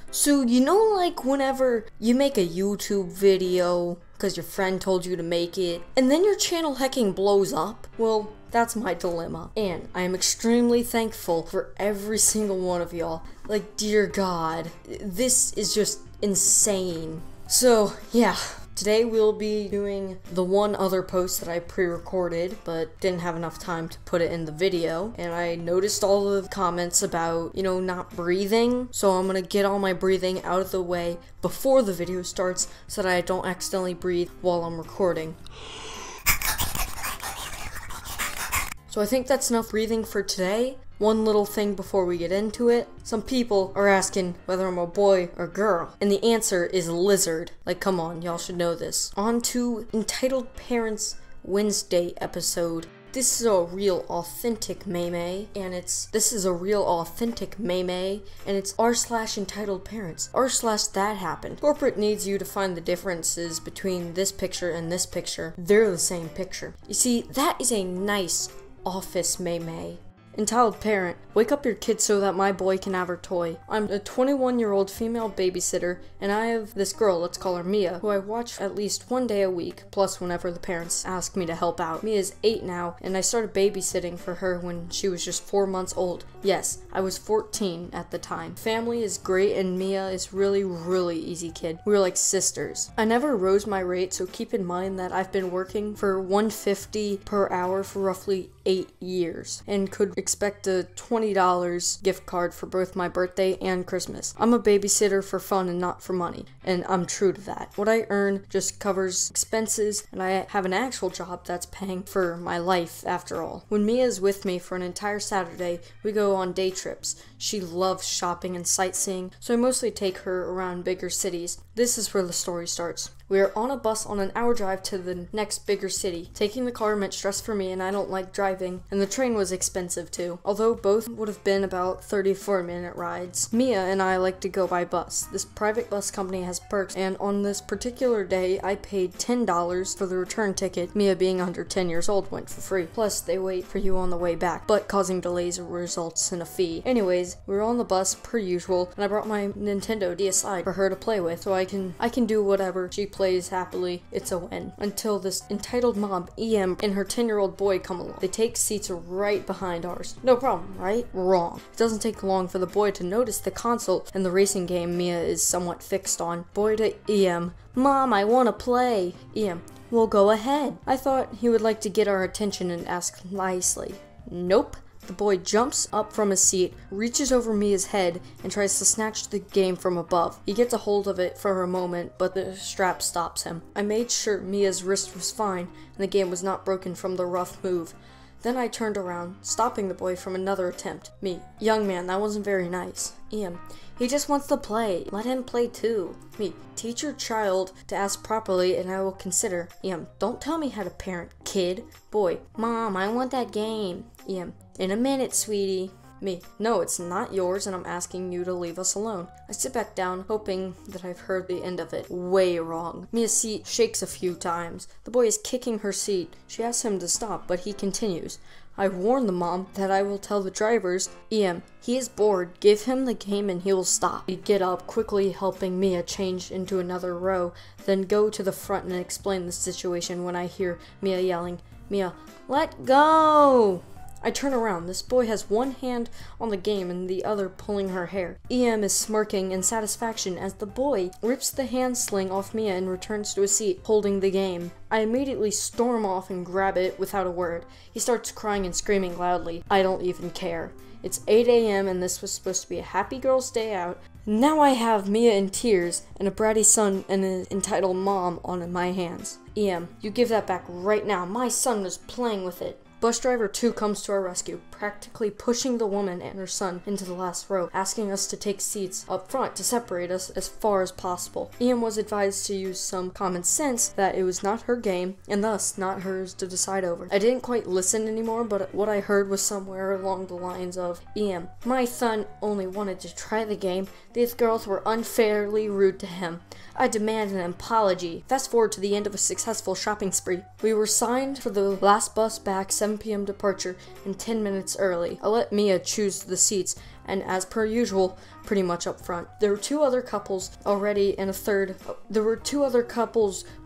So, you know, like whenever you make a YouTube video because your friend told you to make it, and then your channel hecking blows up? Well, that's my dilemma. And I am extremely thankful for every single one of y'all. Like, dear God, this is just insane. So, yeah. Today we'll be doing the one other post that I pre-recorded, but didn't have enough time to put it in the video. And I noticed all of the comments about, you know, not breathing. So I'm gonna get all my breathing out of the way before the video starts so that I don't accidentally breathe while I'm recording. So I think that's enough breathing for today. One little thing before we get into it. Some people are asking whether I'm a boy or girl, and the answer is lizard. Like, come on, y'all should know this. On to Entitled Parents Wednesday episode. This is a real authentic meme, and it's r/entitled parents, r/that happened. Corporate needs you to find the differences between this picture and this picture. They're the same picture. You see, that is a nice office meme. Entitled parent, wake up your kid so that my boy can have her toy. I'm a 21-year-old female babysitter, and I have this girl, let's call her Mia, who I watch at least one day a week, plus whenever the parents ask me to help out. Mia's 8 now, and I started babysitting for her when she was just 4 months old. Yes, I was 14 at the time. Family is great, and Mia is really easy kid. We were like sisters. I never rose my rate, so keep in mind that I've been working for $150 per hour for roughly 8 years, and could expect a $20 gift card for both my birthday and Christmas. I'm a babysitter for fun and not for money, and I'm true to that. What I earn just covers expenses, and I have an actual job that's paying for my life after all. When Mia's with me for an entire Saturday, we go on day trips. She loves shopping and sightseeing, so I mostly take her around bigger cities. This is where the story starts. We are on a bus on an hour drive to the next bigger city. Taking the car meant stress for me, and I don't like driving, and the train was expensive too, although both would have been about 34-minute rides. Mia and I like to go by bus. This private bus company has perks, and on this particular day, I paid $10 for the return ticket. Mia, being under 10 years old, went for free. Plus, they wait for you on the way back, but causing delays results in a fee. Anyways, we were on the bus per usual, and I brought my Nintendo DSi for her to play with, so I can do whatever. She plays happily. It's a win. Until this entitled mom, EM, and her 10-year-old boy come along. They take seats right behind ours. No problem, right? Wrong. It doesn't take long for the boy to notice the console and the racing game Mia is somewhat fixed on. Boy to EM, Mom, I want to play. EM, well, go ahead. I thought he would like to get our attention and ask nicely. Nope. The boy jumps up from his seat, reaches over Mia's head, and tries to snatch the game from above. He gets a hold of it for a moment, but the strap stops him. I made sure Mia's wrist was fine, and the game was not broken from the rough move. Then I turned around, stopping the boy from another attempt. Me, young man, that wasn't very nice. Ian, he just wants to play. Let him play too. Me, teach your child to ask properly and I will consider. Ian, don't tell me how to parent, kid. Boy, Mom, I want that game. Ian, in a minute, sweetie. Me, no, it's not yours and I'm asking you to leave us alone. I sit back down, hoping that I've heard the end of it. Way wrong. Mia's seat shakes a few times. The boy is kicking her seat. She asks him to stop, but he continues. I warned the mom that I will tell the drivers. EM, he is bored. Give him the game and he will stop. We get up, quickly helping Mia change into another row, then go to the front and explain the situation when I hear Mia yelling, Mia, let go! I turn around. This boy has one hand on the game and the other pulling her hair. EM is smirking in satisfaction as the boy rips the hand sling off Mia and returns to his seat, holding the game. I immediately storm off and grab it without a word. He starts crying and screaming loudly. I don't even care. It's 8 a.m. and this was supposed to be a happy girl's day out. Now I have Mia in tears and a bratty son and an entitled mom on my hands. EM, you give that back right now. My son was playing with it. Bus driver 2 comes to our rescue, practically pushing the woman and her son into the last row, asking us to take seats up front to separate us as far as possible. Ian was advised to use some common sense that it was not her game, and thus not hers to decide over. I didn't quite listen anymore, but what I heard was somewhere along the lines of, Ian, my son only wanted to try the game. These girls were unfairly rude to him. I demand an apology. Fast forward to the end of a successful shopping spree. We were signed for the last bus back, 7 p.m. departure, and 10 minutes minutes early. I let Mia choose the seats, and as per usual, pretty much up front. There were two other couples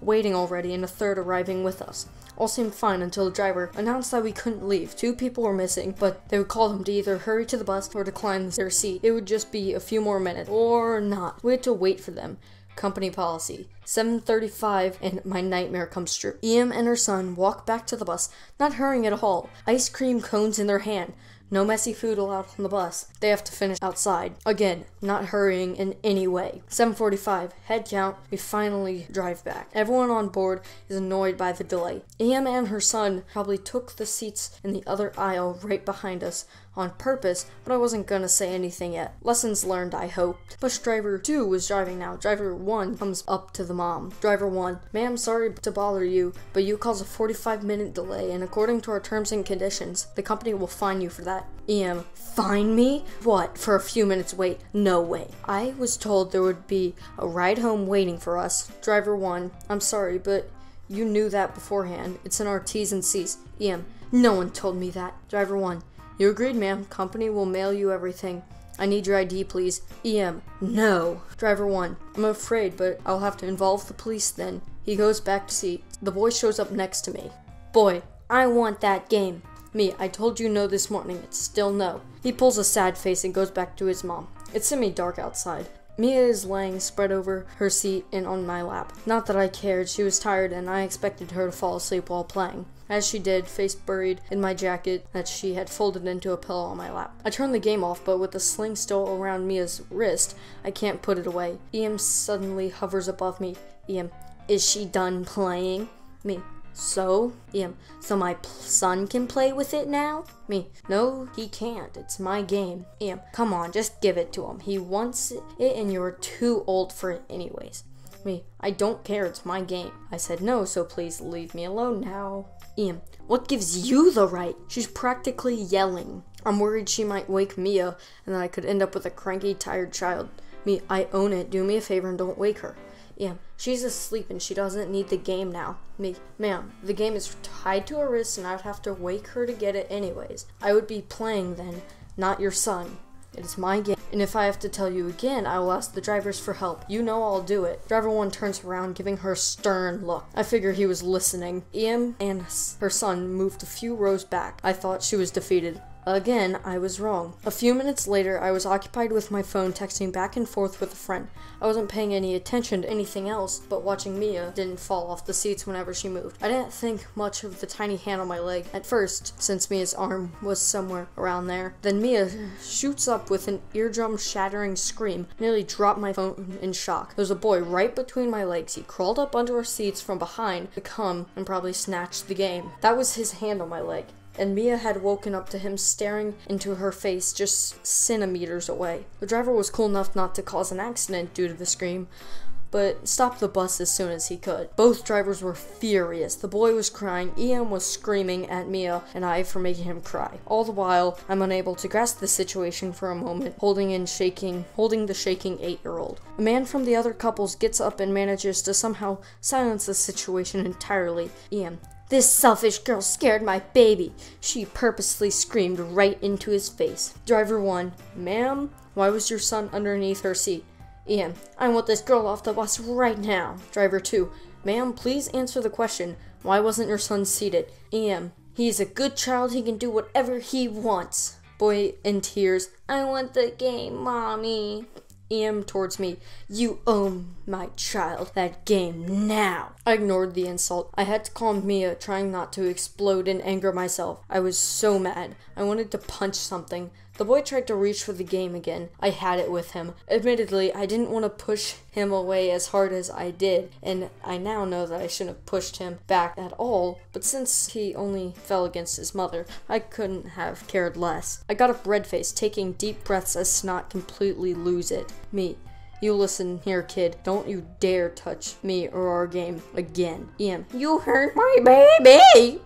waiting already, and a third arriving with us. All seemed fine until the driver announced that we couldn't leave. 2 people were missing, but they would call them to either hurry to the bus or decline their seat. It would just be a few more minutes, or not. We had to wait for them. Company policy. 7:35 and my nightmare comes true. Em and her son walk back to the bus, not hurrying at all. Ice cream cones in their hand. No messy food allowed on the bus. They have to finish outside. Again, not hurrying in any way. 7:45, head count, we finally drive back. Everyone on board is annoyed by the delay. Em and her son probably took the seats in the other aisle right behind us on purpose, but I wasn't gonna say anything yet. Lessons learned, I hoped. Bus driver 2 was driving now. Driver 1 comes up to the mom. Driver 1, ma'am, sorry to bother you, but you caused a 45-minute delay, and according to our terms and conditions, the company will fine you for that. Em, fine me? What, for a few minutes wait? No way. I was told there would be a ride home waiting for us. Driver 1, I'm sorry, but you knew that beforehand. It's in our T's and C's. Em, no one told me that. Driver 1, you agreed, ma'am. Company will mail you everything. I need your ID, please. Em, no. Driver 1, I'm afraid, but I'll have to involve the police then. He goes back to seat. The boy shows up next to me. Boy, I want that game. Me, I told you no this morning. It's still no. He pulls a sad face and goes back to his mom. It's semi-dark outside. Mia is laying spread over her seat and on my lap. Not that I cared. She was tired and I expected her to fall asleep while playing. As she did, face buried in my jacket that she had folded into a pillow on my lap. I turned the game off, but with the sling still around Mia's wrist, I can't put it away. Em suddenly hovers above me. Em, is she done playing? Me, so? Em, so my son can play with it now? Me, no, he can't. It's my game. Em, come on, just give it to him. He wants it and you're too old for it anyways. Me, I don't care, it's my game. I said no, so please leave me alone now. Em, what gives you the right? She's practically yelling. I'm worried she might wake Mia and then I could end up with a cranky, tired child. Me, I own it. Do me a favor and don't wake her. Em, she's asleep and she doesn't need the game now. Me, ma'am, the game is tied to her wrist and I'd have to wake her to get it anyways. I would be playing then, not your son. It is my game, and if I have to tell you again, I will ask the drivers for help. You know I'll do it. Driver 1 turns around, giving her a stern look. I figure he was listening. Em and her son moved a few rows back. I thought she was defeated. Again, I was wrong. A few minutes later, I was occupied with my phone texting back and forth with a friend. I wasn't paying any attention to anything else, but watching Mia didn't fall off the seats whenever she moved. I didn't think much of the tiny hand on my leg at first, since Mia's arm was somewhere around there. Then Mia shoots up with an eardrum-shattering scream, nearly dropped my phone in shock. There was a boy right between my legs. He crawled up under our seats from behind to come and probably snatch the game. That was his hand on my leg. And Mia had woken up to him staring into her face just centimeters away. The driver was cool enough not to cause an accident due to the scream, but stopped the bus as soon as he could. Both drivers were furious. The boy was crying, Em was screaming at Mia and I for making him cry. All the while, I'm unable to grasp the situation for a moment, holding the shaking 8-year-old. A man from the other couples gets up and manages to somehow silence the situation entirely. Em, this selfish girl scared my baby. She purposely screamed right into his face. Driver 1, ma'am, why was your son underneath her seat? Em, I want this girl off the bus right now. Driver 2, ma'am, please answer the question. Why wasn't your son seated? Em, he's a good child. He can do whatever he wants. Boy in tears, I want the game, mommy. Em towards me, you owe my child that game now. I ignored the insult. I had to calm Mia, trying not to explode in anger myself. I was so mad. I wanted to punch something. The boy tried to reach for the game again. I had it with him. Admittedly, I didn't want to push him away as hard as I did, and I now know that I shouldn't have pushed him back at all, but since he only fell against his mother, I couldn't have cared less. I got up red-faced, taking deep breaths as to not completely lose it. Me, you listen here, kid. Don't you dare touch me or our game again. Em, you hurt my baby!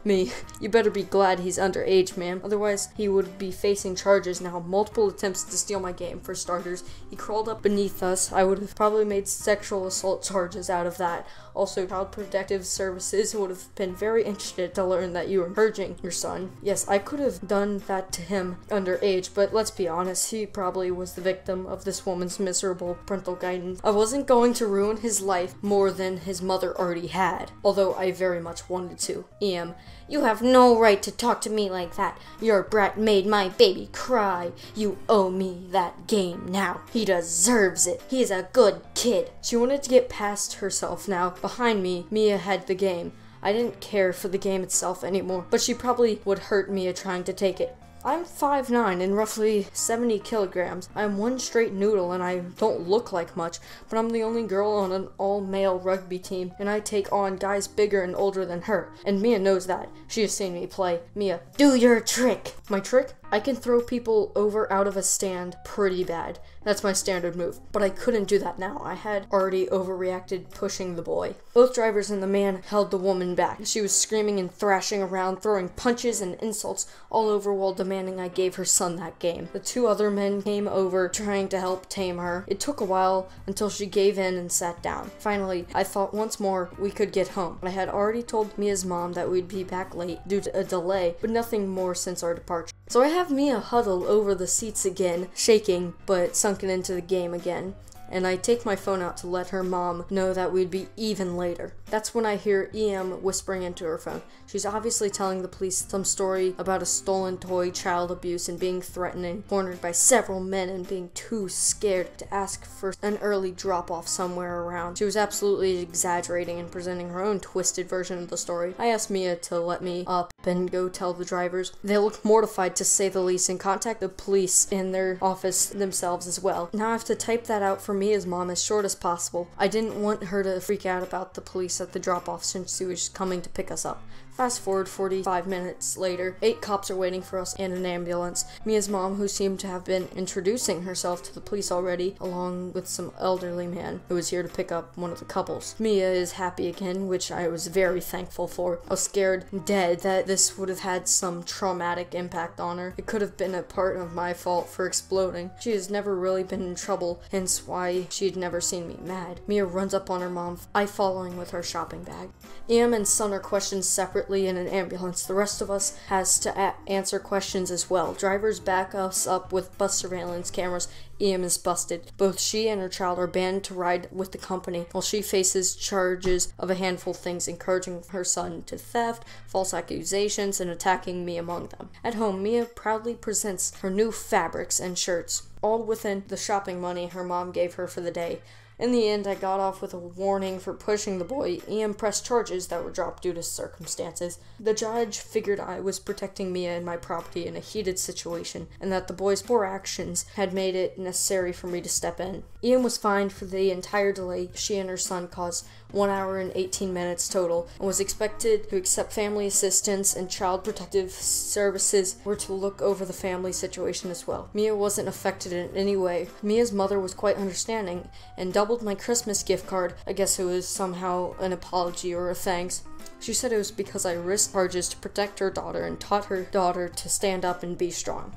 Me, you better be glad he's underage, ma'am. Otherwise, he would be facing charges now. Multiple attempts to steal my game, for starters. He crawled up beneath us. I would have probably made sexual assault charges out of that. Also, Child Protective Services would have been very interested to learn that you were purging your son. Yes, I could have done that to him underage, but let's be honest, he probably was the victim of this woman's miserable parental guidance. I wasn't going to ruin his life more than his mother already had, although I very much wanted to. You have no right to talk to me like that. Your brat made my baby cry. You owe me that game now. He deserves it. He is a good kid. She wanted to get past herself now. Behind me, Mia had the game. I didn't care for the game itself anymore, but she probably would hurt Mia trying to take it. I'm 5'9" and roughly 70 kilograms. I'm one straight noodle and I don't look like much, but I'm the only girl on an all-male rugby team, and I take on guys bigger and older than her. And Mia knows that. She has seen me play. Mia, do your trick! My trick? I can throw people over out of a stand pretty bad. That's my standard move. But I couldn't do that now. I had already overreacted pushing the boy. Both drivers and the man held the woman back. She was screaming and thrashing around, throwing punches and insults all over while demanding I gave her son that game. The two other men came over trying to help tame her. It took a while until she gave in and sat down. Finally, I thought once more we could get home. I had already told Mia's mom that we'd be back late due to a delay, but nothing more since our departure. So I have Mia huddled over the seats again, shaking, but sunken into the game again. And I take my phone out to let her mom know that we'd be even later. That's when I hear EM whispering into her phone. She's obviously telling the police some story about a stolen toy, child abuse, and being threatened and cornered by several men and being too scared to ask for an early drop-off somewhere around. She was absolutely exaggerating and presenting her own twisted version of the story. I asked Mia to let me up and go tell the drivers. They looked mortified to say the least and contact the police in their office themselves as well. Now I have to type that out for Mia's mom as short as possible. I didn't want her to freak out about the police at the drop-off since she was coming to pick us up. Fast forward 45 minutes later, 8 cops are waiting for us and an ambulance. Mia's mom, who seemed to have been introducing herself to the police already, along with some elderly man who was here to pick up one of the couples. Mia is happy again, which I was very thankful for. I was scared dead that this would have had some traumatic impact on her. It could have been a part of my fault for exploding. She has never really been in trouble, hence why she'd never seen me mad. Mia runs up on her mom, I following with her shopping bag. Em and son are questioned separately in an ambulance. The rest of us has to answer questions as well. Drivers back us up with bus surveillance cameras. Em is busted. Both she and her child are banned to ride with the company, while she faces charges of a handful of things, encouraging her son to theft, false accusations, and attacking me among them. At home, Mia proudly presents her new fabrics and shirts, all within the shopping money her mom gave her for the day. In the end, I got off with a warning for pushing the boy. Em pressed charges that were dropped due to circumstances. The judge figured I was protecting Mia and my property in a heated situation, and that the boy's poor actions had made it necessary for me to step in. Em was fined for the entire delay she and her son caused, 1 hour and 18 minutes total, and was expected to accept family assistance, and Child Protective Services were to look over the family situation as well. Mia wasn't affected in any way. Mia's mother was quite understanding and doubled my Christmas gift card. I guess it was somehow an apology or a thanks. She said it was because I risked charges to protect her daughter and taught her daughter to stand up and be strong.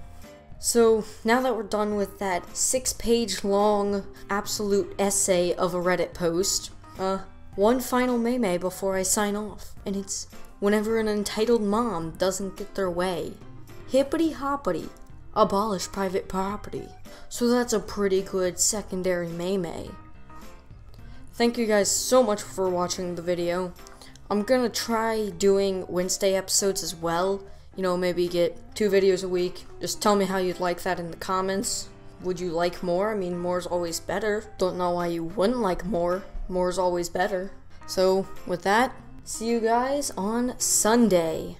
So, now that we're done with that 6-page long absolute essay of a Reddit post, one final meme before I sign off, and it's whenever an entitled mom doesn't get their way. Hippity hoppity, abolish private property. So that's a pretty good secondary meme. Thank you guys so much for watching the video. I'm gonna try doing Wednesday episodes as well. You know, maybe get 2 videos a week. Just tell me how you'd like that in the comments. Would you like more? I mean, more's always better. Don't know why you wouldn't like more. More's always better. So, with that, see you guys on Sunday.